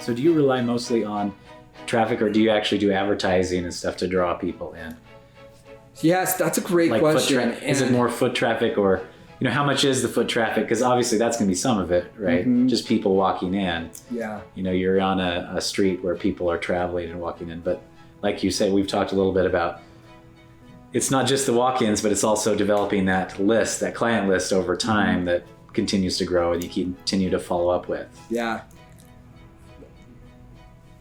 So do you rely mostly on traffic, or do you actually do advertising and stuff to draw people in? Yes, that's a great question. Is it more foot traffic, or how much is the foot traffic? Because obviously that's going to be some of it, right? Mm-hmm. Just people walking in. Yeah. You're on a street where people are traveling and walking in. But like you said, we've talked a little bit about, it's not just the walk-ins, but it's also developing that list, that client list over time that continues to grow and you continue to follow up with. Yeah.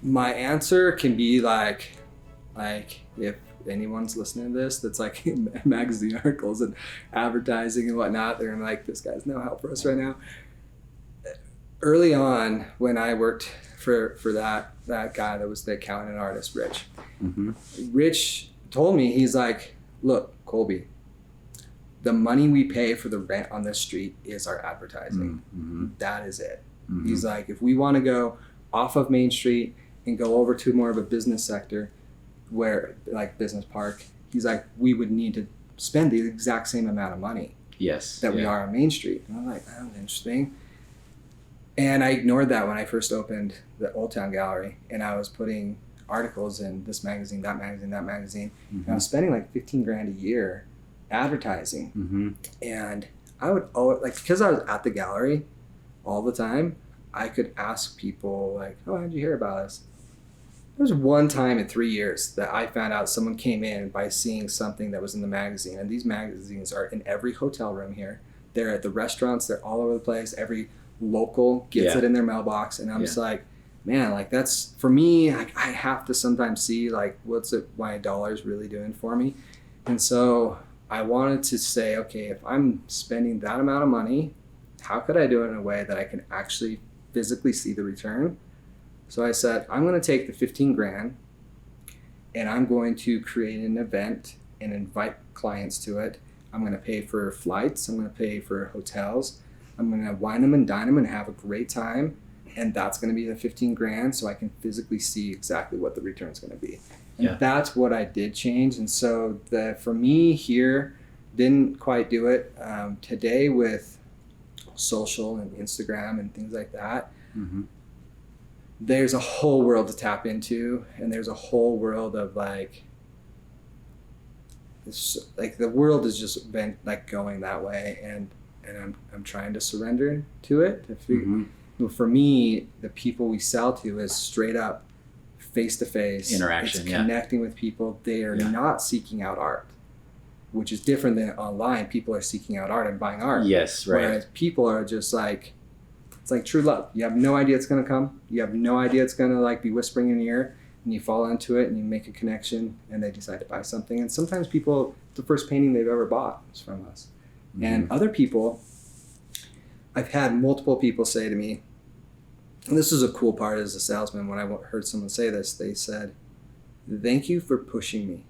My answer can be like if anyone's listening to this that's like in magazine articles and advertising and whatnot, they're like, this guy's no help for us right now. Early on, when I worked for that guy that was the accountant and artist, Rich. Mm-hmm. Rich told me, he's like, look, Colby, the money we pay for the rent on this street is our advertising. Mm-hmm. That is it. Mm-hmm. He's like, if we want to go off of Main Street and go over to more of a business sector, where like business park, he's like, we would need to spend the exact same amount of money that we are on Main Street. And I'm like, that was interesting. And I ignored that when I first opened the Old Town Gallery, and I was putting articles in this magazine, that magazine, that magazine. Mm-hmm. And I was spending like $15,000 a year advertising. Mm-hmm. And I would because I was at the gallery all the time, I could ask people like, oh, how'd you hear about us? There was one time in 3 years that I found out someone came in by seeing something that was in the magazine. And these magazines are in every hotel room here. They're at the restaurants. They're all over the place. Every local gets it in their mailbox. And I'm just like, man, like that's, for me, like I have to sometimes see like, what's it, my dollar's really doing for me. And so I wanted to say, okay, if I'm spending that amount of money, how could I do it in a way that I can actually physically see the return? So I said, I'm going to take the $15,000 and I'm going to create an event and invite clients to it. I'm going to pay for flights. I'm going to pay for hotels. I'm going to wine them and dine them and have a great time. And that's going to be the $15,000 so I can physically see exactly what the return is going to be. And that's what I did change. And so for me here, didn't quite do it. Today with social and Instagram and things like that, there's a whole world to tap into, and there's a whole world of like the world has just been like going that way, and I'm trying to surrender to it. For me, the people we sell to is straight up face-to-face interaction. It's connecting with people. They are not seeking out art, which is different than online. People are seeking out art and buying art. Yes, right. Whereas people are just like, it's like true love. You have no idea it's going to come. You have no idea it's going to like be whispering in your ear, and you fall into it and you make a connection and they decide to buy something. And sometimes people, the first painting they've ever bought is from us. Mm-hmm. And other people, I've had multiple people say to me, and this is a cool part as a salesman, when I heard someone say this, they said, thank you for pushing me.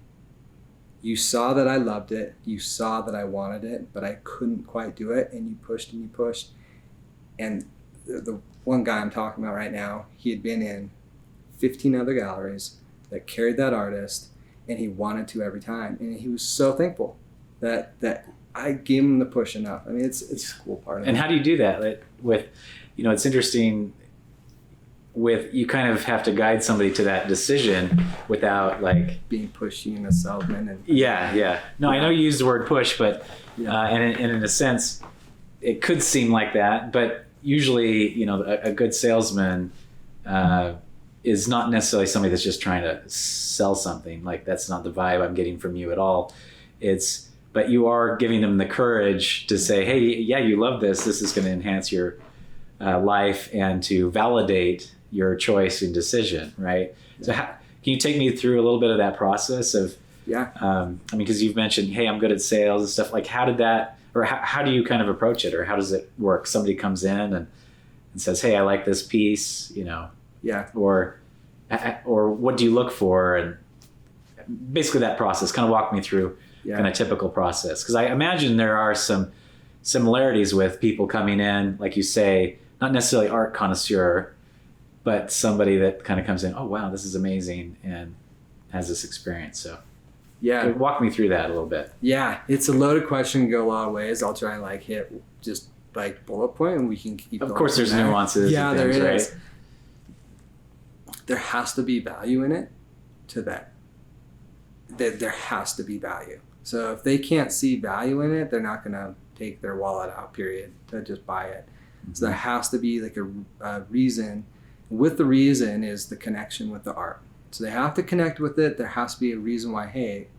You saw that I loved it. You saw that I wanted it, but I couldn't quite do it. And you pushed and you pushed. And the one guy I'm talking about right now, he had been in 15 other galleries that carried that artist, and he wanted to every time. And he was so thankful that I gave him the push enough. I mean, it's a cool part of it. And how do you do that? Like with, it's interesting with, you kind of have to guide somebody to that decision without like being pushy and a salesman. And No, I know you used the word push, but and in a sense, it could seem like that, but usually, a good salesman is not necessarily somebody that's just trying to sell something. Like that's not the vibe I'm getting from you at all. But you are giving them the courage to say, hey, you love this. This is going to enhance your life, and to validate your choice and decision, right? Yeah. So can you take me through a little bit of that process of, because you've mentioned, hey, I'm good at sales and stuff. Like how did that, or how do you kind of approach it, or how does it work? Somebody comes in and says, hey, I like this piece, or what do you look for? And basically that process, kind of walk me through kind of typical process. Because I imagine there are some similarities with people coming in, like you say, not necessarily art connoisseur, but somebody that kind of comes in, oh, wow, this is amazing, and has this experience. So walk me through that a little bit. Yeah, it's a loaded question, can go a lot of ways. I'll try and like hit just like bullet point, and we can keep Of course, there's nuances. Yeah, and things, there is. Right? there has to be value in it to that. There has to be value. So if they can't see value in it, they're not going to take their wallet out, period, to just buy it. Mm-hmm. So there has to be like a reason. With the reason is the connection with the art. So they have to connect with it. There has to be a reason why, hey,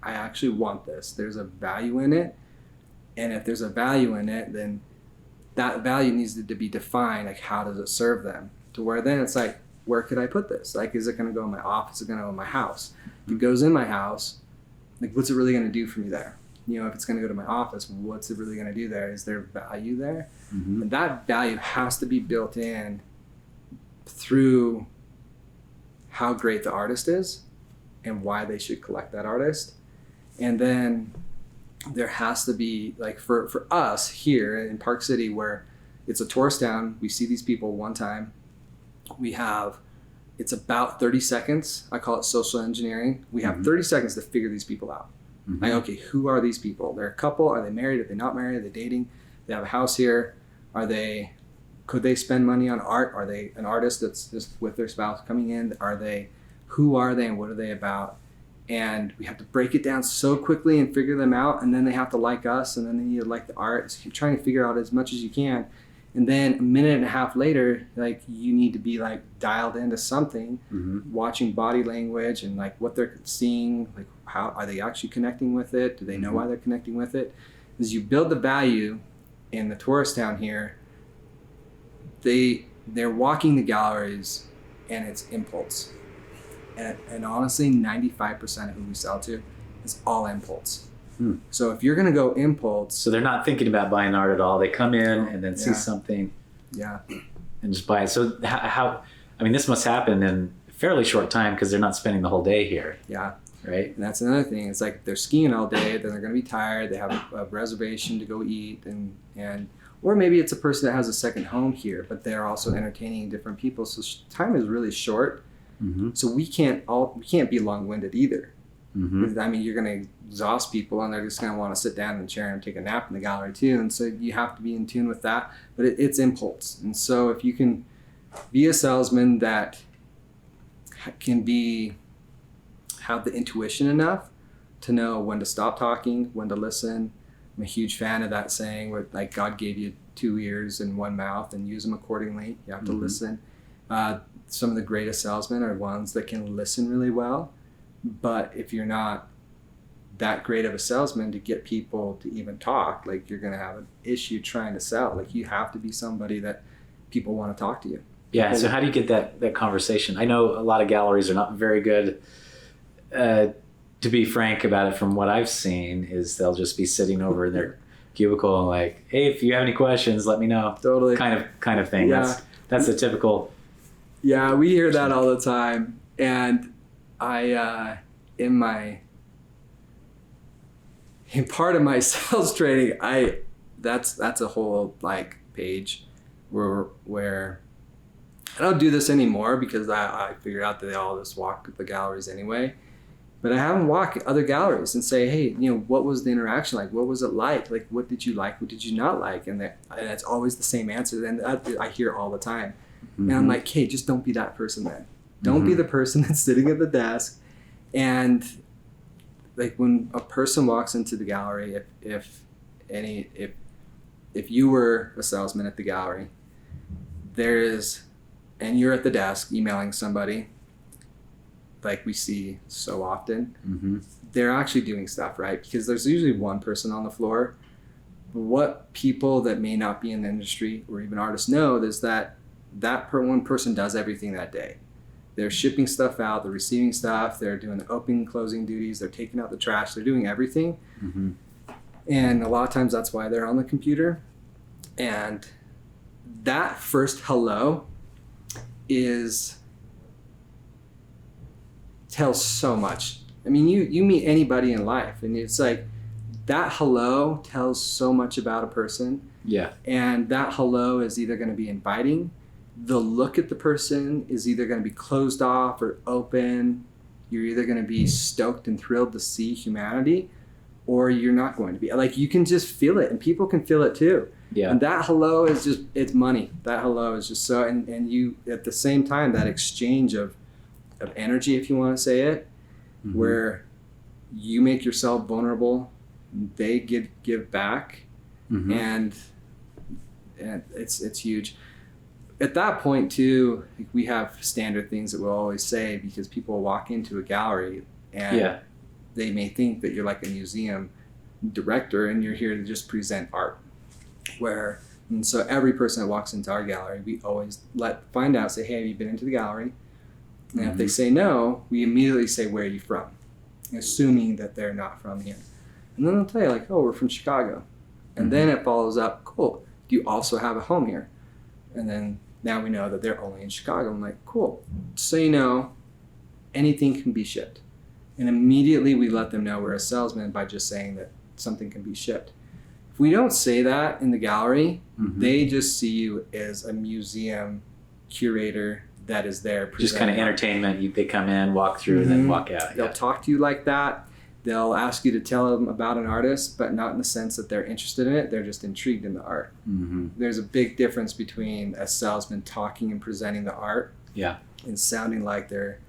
I actually want this. There's a value in it. And if there's a value in it, then that value needs to be defined. Like, how does it serve them? To where then it's like, where could I put this? Like, is it going to go in my office? Is it going to go in my house? If it goes in my house, like, what's it really going to do for me there? You know, if it's going to go to my office, what's it really going to do there? Is there value there? Mm-hmm. And that value has to be built in through how great the artist is and why they should collect that artist. And then there has to be, like, for us here in Park City, where it's a tourist town, we see these people one time. It's about 30 seconds. I call it social engineering. We have 30 seconds to figure these people out. Mm-hmm. Like, okay, who are these people? They're a couple. Are they married? Are they not married? Are they dating? They have a house here. Could they spend money on art? Are they an artist that's just with their spouse coming in? Who are they and what are they about? And we have to break it down so quickly and figure them out. And then they have to like us, and then they need to like the art. So you're trying to figure out as much as you can. And then a minute and a half later, like, you need to be like dialed into something, watching body language and like what they're seeing, like how are they actually connecting with it? Do they know why they're connecting with it? As you build the value in the tourist town here, they're walking the galleries and it's impulse. And honestly, 95% of who we sell to is all impulse. So if you're going to go impulse... So they're not thinking about buying art at all. They come in and then see something and just buy it. So how... I mean, this must happen in a fairly short time because they're not spending the whole day here. Yeah. Right? And that's another thing. It's like they're skiing all day, then they're going to be tired. They have a reservation to go eat. Or maybe it's a person that has a second home here, but they're also entertaining different people. So time is really short. So we can't be long-winded either. I mean, you're going to exhaust people, and they're just going to want to sit down in a chair and take a nap in the gallery too. And so you have to be in tune with that. But it's impulse. And so if you can be a salesman that can have the intuition enough to know when to stop talking, when to listen. I'm a huge fan of that saying where, like, God gave you 2 ears and 1 mouth, and use them accordingly. You have to listen. Some of the greatest salesmen are ones that can listen really well. But if you're not that great of a salesman to get people to even talk, like, you're going to have an issue trying to sell. Like, you have to be somebody that people want to talk to you. Yeah. So how do you get that conversation? I know a lot of galleries are not very good. To be frank about it, from what I've seen, is they'll just be sitting over in their cubicle and like, hey, if you have any questions, let me know. Totally. Kind of thing. Yeah. That's the typical. Yeah, we hear that all the time. And I, in part of my sales training, that's a whole like page where I don't do this anymore because I figured out that they all just walk the galleries anyway. But I have them walk other galleries and say, hey, what was the interaction like? What was it like? Like, what did you like? What did you not like? And that's always the same answer. And I hear all the time. And I'm like, hey, just don't be that person then. Don't be the person that's sitting at the desk. And like, when a person walks into the gallery, if you were a salesman at the gallery, and you're at the desk emailing somebody, like we see so often, they're actually doing stuff, right? Because there's usually one person on the floor. What people that may not be in the industry or even artists know is that one person does everything that day. They're shipping stuff out, they're receiving stuff, they're doing the opening and closing duties, they're taking out the trash, they're doing everything. And a lot of times that's why they're on the computer. And that first hello tells so much. I mean, you meet anybody in life, and it's like that hello tells so much about a person. Yeah. And that hello is either going to be inviting. The look at the person is either going to be closed off or open. You're either going to be stoked and thrilled to see humanity, or you're not going to be. Like, you can just feel it, and people can feel it too. Yeah. And that hello is just, it's money. That hello is just so, and you, at the same time, that exchange of energy, if you want to say it, Mm-hmm. where you make yourself vulnerable, they give back, Mm-hmm. and it's huge. At that point too, we have standard things that we'll always say, because people walk into a gallery and they may think that you're like a museum director and you're here to just present art. And so every person that walks into our gallery, we always find out, say, hey, have you been into the gallery? And Mm-hmm. if they say no, we immediately say, where are you from? Assuming that they're not from here. And then they'll tell you, like, oh, we're from Chicago. And then it follows up, cool, do you also have a home here? And then now we know that they're only in Chicago. I'm like, cool. So you know, anything can be shipped. And immediately we let them know we're a salesman by just saying that something can be shipped. If we don't say that in the gallery, Mm-hmm. they just see you as a museum curator that is there. Just kind of entertainment. They come in, walk through, and then walk out. They'll talk to you like that. They'll ask you to tell them about an artist, but not in the sense that they're interested in it. They're just intrigued in the art. Mm-hmm. There's a big difference between a salesman talking and presenting the art, and sounding like they're,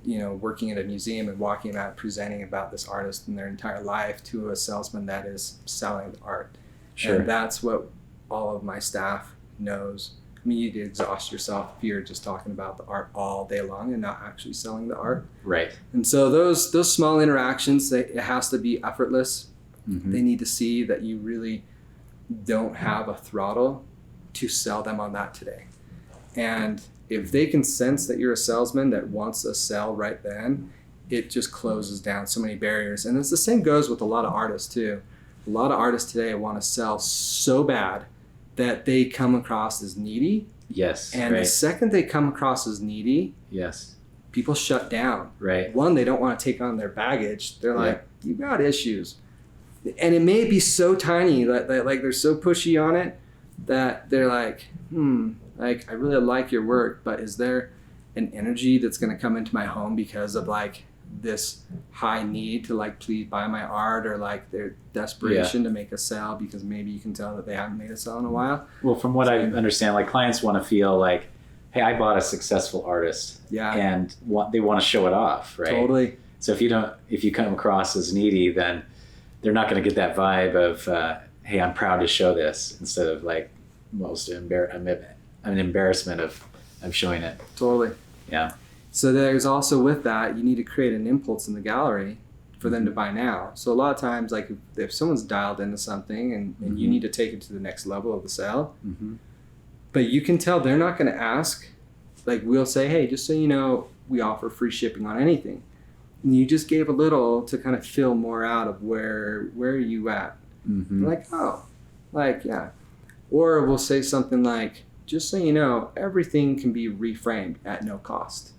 working at a museum and walking out presenting about this artist in their entire life, to a salesman that is selling the art. Sure. And that's what all of my staff knows. I mean, you'd exhaust yourself if you're just talking about the art all day long and not actually selling the art. Right. And so those small interactions, it has to be effortless. Mm-hmm. They need to see that you really don't have a throttle to sell them on that today. And if they can sense that you're a salesman that wants a sell right then, it just closes down so many barriers. And it's the same goes with a lot of artists too. A lot of artists today want to sell so bad that they come across as needy. Yes. And the second they come across as needy, people shut down. Right. One, they don't want to take on their baggage. They're like, you got issues. And it may be so tiny that like they're so pushy on it that they're like, like, I really like your work, but is there an energy that's going to come into my home because of like this high need to like please buy my art, or like their desperation to make a sale because maybe you can tell that they haven't made a sale in a while? Well, from what I understand, like, clients want to feel like, hey, I bought a successful artist, and they want to show it off, right? Totally. So if you come across as needy, then they're not going to get that vibe of, hey, I'm proud to show this, instead of like an embarrassment of showing it. Totally. Yeah. So there's also, with that, you need to create an impulse in the gallery for them to buy now. So a lot of times, like, if someone's dialed into something and you need to take it to the next level of the sale, but you can tell they're not going to ask. Like, we'll say, hey, just so you know, we offer free shipping on anything. And you just gave a little to kind of fill more out of where are you at? Like, oh, like, yeah. Or we'll say something like, just so you know, everything can be reframed at no cost.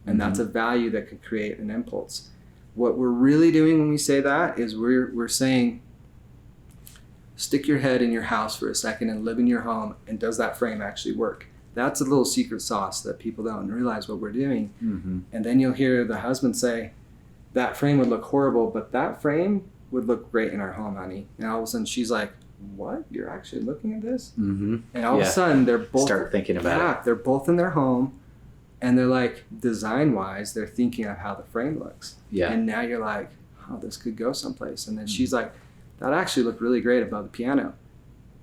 And that's a value that could create an impulse. What we're really doing when we say that is we're saying, stick your head in your house for a second and live in your home, and does that frame actually work? That's a little secret sauce that people don't realize what we're doing. And then you'll hear the husband say, that frame would look horrible, but that frame would look great in our home, honey. And all of a sudden she's like, what? You're actually looking at this? And all of a sudden they're both start thinking about it. They're both in their home, and they're like, design wise, they're thinking of how the frame looks. And now you're like, oh, this could go someplace. And then she's like, that actually looked really great above the piano.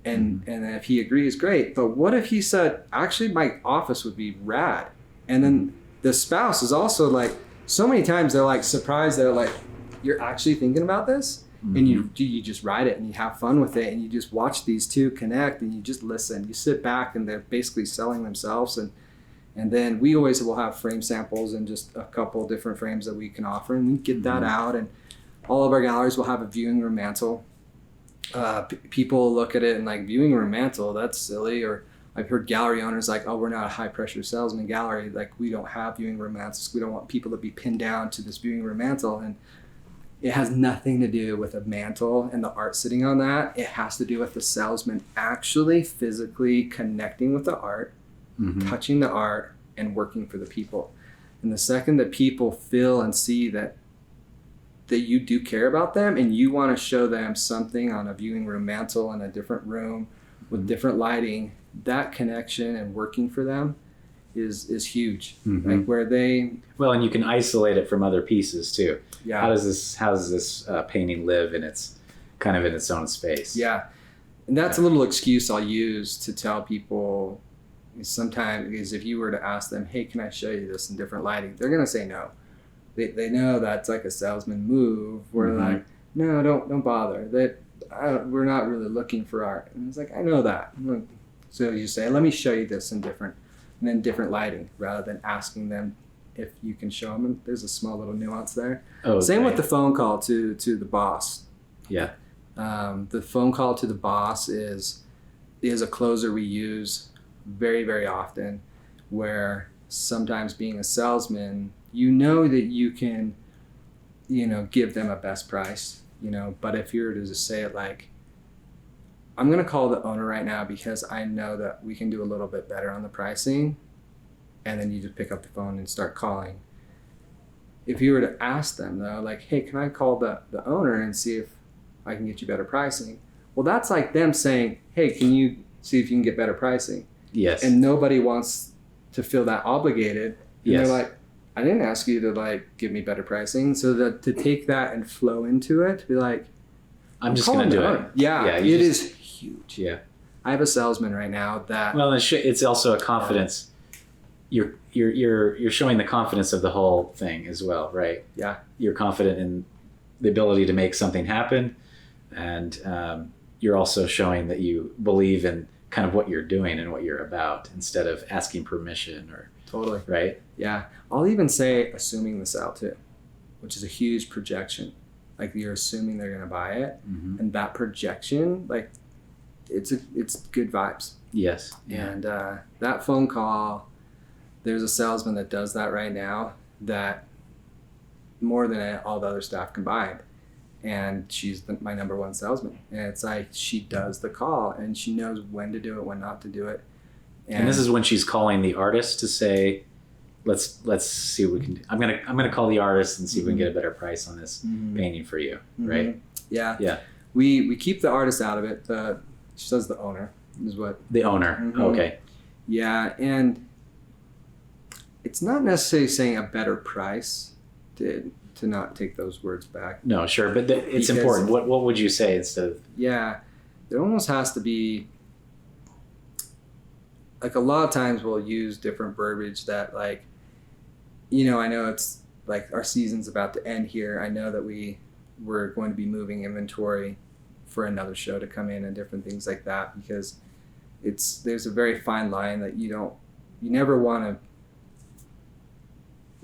And and if he agrees, great. But what if he said, actually, my office would be rad? And then the spouse is also like, so many times they're like surprised. They're like, you're actually thinking about this? And you just write it and you have fun with it, and you just watch these two connect, and you just listen. You sit back, and they're basically selling themselves. And then we always will have frame samples and just a couple different frames that we can offer, and we get that out. And all of our galleries will have a viewing room mantle. People look at it and like, viewing room mantle, that's silly. Or I've heard gallery owners like, oh, we're not a high pressure salesman gallery. Like, we don't have viewing room mantles. We don't want people to be pinned down to this viewing room mantle. And it has nothing to do with a mantle and the art sitting on that. It has to do with the salesman actually physically connecting with the art, touching the art, and working for the people. And the second that people feel and see that that you do care about them and you want to show them something on a viewing room mantle in a different room with different lighting, that connection and working for them is huge. Like where they and you can isolate it from other pieces too. Yeah. How does this painting live in its kind of in its own space? Yeah. And that's a little excuse I'll use to tell people sometimes, is if you were to ask them, hey, can I show you this in different lighting? They're going to say no. They know that's like a salesman move where like, no, don't bother. We're not really looking for art. And it's like, I know that. So you say, let me show you this in different lighting, rather than asking them if you can show them. And there's a small little nuance there. Oh, Same with the phone call to the boss. Yeah. The phone call to the boss is a closer we use very, very often, where sometimes being a salesman, you know that you can, give them a best price, but if you were to just say it like, I'm going to call the owner right now because I know that we can do a little bit better on the pricing, and then you just pick up the phone and start calling. If you were to ask them though, like, hey, can I call the owner and see if I can get you better pricing? Well, that's like them saying, hey, can you see if you can get better pricing? Yes. And nobody wants to feel that obligated. And Yes. they're like, I didn't ask you to like give me better pricing. So that to take that and flow into it, be like, I'm just going to do it. Yeah, it is huge. Yeah. I have a salesman right now that. Well, it's also a confidence. You're showing the confidence of the whole thing as well, right? Yeah. You're confident in the ability to make something happen, and you're also showing that you believe in kind of what you're doing and what you're about, instead of asking permission or Totally. right. Yeah. I'll even say assuming the sale too, which is a huge projection. Like you're assuming they're going to buy it, and that projection, like it's good vibes. Yes. Yeah. And that phone call, there's a salesman that does that right now that more than all the other staff combined. And she's my number one salesman. And it's like she does the call and she knows when to do it, when not to do it. And this is when she's calling the artist to say, let's see what we can do. I'm gonna call the artist and see if we can get a better price on this painting for you, right? Yeah. Yeah. We keep the artist out of it. She says the owner is what. The owner. Okay. Yeah, and it's not necessarily saying a better price to not take those words back. No, sure, but it's Because- important. What would you say instead of? Yeah, there almost has to be, like a lot of times we'll use different verbiage that like, I know it's like our season's about to end here. I know that we're going to be moving inventory for another show to come in and different things like that, because there's a very fine line that you never want to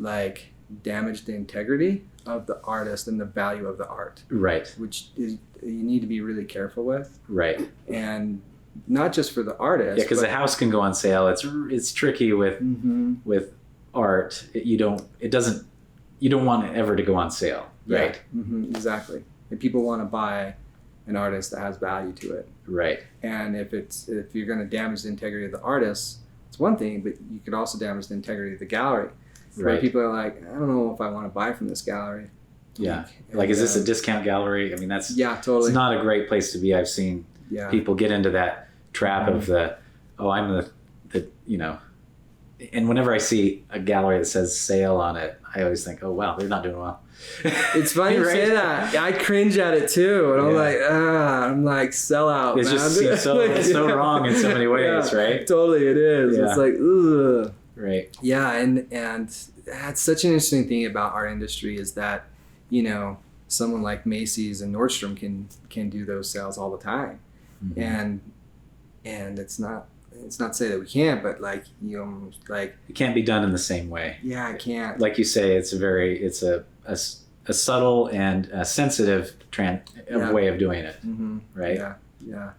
like damage the integrity of the artist and the value of the art. Right. Which is you need to be really careful with. Right. And not just for the artist. Yeah, because the house can go on sale. It's tricky with art. You don't want it ever to go on sale. Right. Yeah. Exactly. And people want to buy an artist that has value to it. Right. And if you're going to damage the integrity of the artist, it's one thing, but you could also damage the integrity of the gallery. Where Right. people are like, I don't know if I want to buy from this gallery. Yeah. Like, is this a discount gallery? I mean, that's totally. It's not a great place to be. I've seen people get into that trap of I'm the and whenever I see a gallery that says sale on it, I always think, oh wow, they're not doing well. It's funny you say that. I cringe at it too, and I'm like sell out. It just seems so wrong in so many ways, right? Totally, it is. Yeah. It's like ugh. Right. Yeah, and that's such an interesting thing about our industry is that, someone like Macy's and Nordstrom can do those sales all the time, and it's not to say that we can't, but like you almost like it can't be done in the same way. Yeah, I can't. Like you say, it's a subtle and a sensitive way of doing it, right? Yeah.